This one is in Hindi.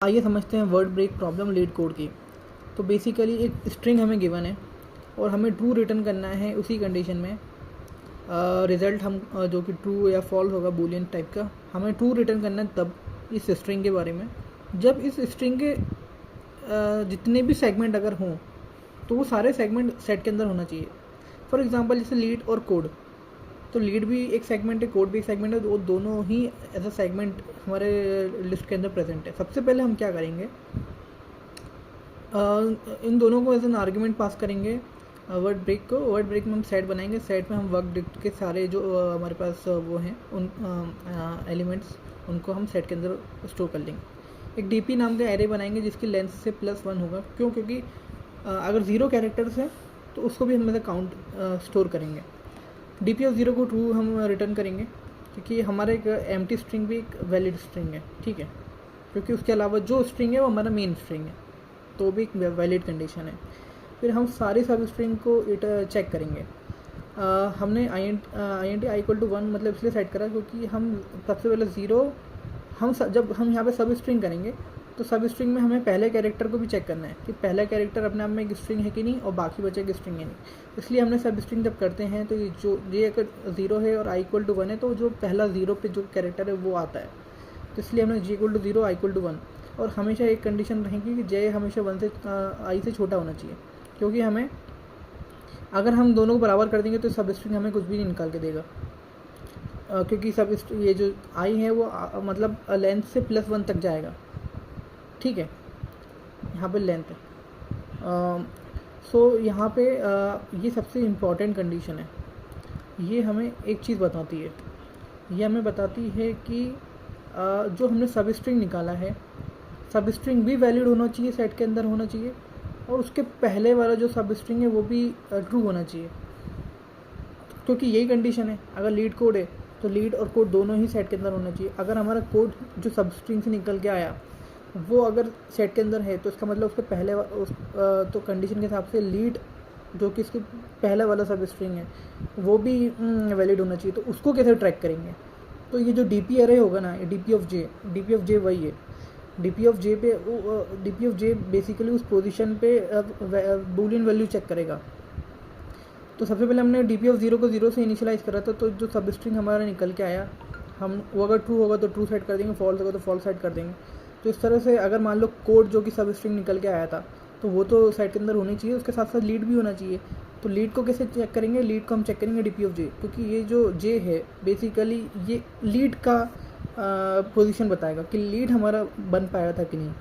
आइए समझते हैं word break problem LeetCode की। तो बेसिकली एक स्ट्रिंग हमें गिवन है और हमें ट्रू रिटर्न करना है उसी कंडीशन में। रिज़ल्ट हम जो कि ट्रू या फॉल्स होगा बूलियन टाइप का, हमें ट्रू रिटर्न करना है तब इस स्ट्रिंग के बारे में जब इस स्ट्रिंग के जितने भी सेगमेंट अगर हों तो वो सारे सेगमेंट सेट के अंदर होना चाहिए। फॉर एग्जांपल जैसे लीड और कोड, तो लीड भी एक सेगमेंट है, कोड भी एक सेगमेंट है, वो दोनों ही ऐसा सेगमेंट हमारे लिस्ट के अंदर प्रेजेंट है। सबसे पहले हम क्या करेंगे, इन दोनों को एज एन आर्ग्यूमेंट पास करेंगे वर्ड ब्रेक को। वर्ड ब्रेक में हम सेट बनाएंगे, सेट में हम वर्ड ब्रेक के सारे जो हमारे पास वो हैं उन एलिमेंट्स उनको हम सेट के अंदर स्टोर कर लेंगे। एक डीपी नाम का एरे बनाएंगे जिसकी लेंथ से +1 होगा, क्यों? क्योंकि अगर 0 कैरेक्टर्स हैं तो उसको भी हम काउंट स्टोर करेंगे। डीपी ऑफ 0 को ट्रू हम रिटर्न करेंगे क्योंकि हमारा एक एम्प्टी स्ट्रिंग भी एक वैलिड स्ट्रिंग है, ठीक है, क्योंकि उसके अलावा जो स्ट्रिंग है वो हमारा मेन स्ट्रिंग है, तो भी एक वैलिड कंडीशन है। फिर हम सारी सब स्ट्रिंग को चेक करेंगे। हमने आई इक्वल टू 1 मतलब इसलिए सेट करा क्योंकि हम सबसे पहले 0 जब हम यहाँ पे सब स्ट्रिंग करेंगे तो सब स्ट्रिंग में हमें पहले कैरेक्टर को भी चेक करना है कि पहला कैरेक्टर अपने आप में एक स्ट्रिंग है कि नहीं और बाकी बचे एक स्ट्रिंग है नहीं। इसलिए हमने सब स्ट्रिंग जब करते हैं तो ये अगर 0 है और आई इक्वल टू 1 है तो जो पहला 0 पे जो कैरेक्टर है वो आता है, तो इसलिए हमने G equal to 0 I equal to 1। और हमेशा एक कंडीशन रहेगी कि जे हमेशा 1 से आई से छोटा होना चाहिए, क्योंकि हमें अगर हम दोनों को बराबर कर देंगे तो सब स्ट्रिंग हमें कुछ भी नहीं निकाल के देगा, क्योंकि सब ये जो आई है वो मतलब लेंथ से +1 तक जाएगा, ठीक है, यहाँ पे लेंथ है। सो यहाँ पे ये सबसे इम्पॉर्टेंट कंडीशन है। ये हमें एक चीज़ बताती है, ये हमें बताती है कि जो हमने सब स्ट्रिंग निकाला है, सब स्ट्रिंग भी वैलिड होना चाहिए, सेट के अंदर होना चाहिए, और उसके पहले वाला जो सब स्ट्रिंग है वो भी ट्रू होना चाहिए, क्योंकि यही कंडीशन है। अगर लीड कोड है तो लीड और कोड दोनों ही सेट के अंदर होना चाहिए। अगर हमारा कोड जो सब स्ट्रिंग से निकल के आया वो अगर सेट के अंदर है तो इसका मतलब उसके पहले तो कंडीशन के हिसाब से लीड जो कि इसके पहला वाला सब स्ट्रिंग है वो भी वैलिड होना चाहिए। तो उसको कैसे ट्रैक करेंगे? तो ये जो डीपी एरे होगा ना, डीपी ऑफ जे वही है। डीपी ऑफ जे बेसिकली उस पोजीशन पे बूलियन वैल्यू चेक करेगा। तो सबसे पहले हमने डीपी ऑफ 0 को 0 से इनिशियलाइज़ करा था, तो जो सब स्ट्रिंग हमारा निकल के आया हम वो अगर ट्रू होगा तो ट्रू सेट कर देंगे, फॉल्स होगा तो फॉल्स सेट कर देंगे। तो इस तरह से अगर मान लो कोड जो कि सब स्ट्रिंग निकल के आया था तो वो तो सेट के अंदर होनी चाहिए, उसके साथ साथ लीड भी होना चाहिए। तो लीड को कैसे चेक करेंगे? लीड को हम चेक करेंगे डीपी ऑफ जे, क्योंकि ये जो जे है बेसिकली ये लीड का पोजीशन बताएगा कि लीड हमारा बन पाया था कि नहीं।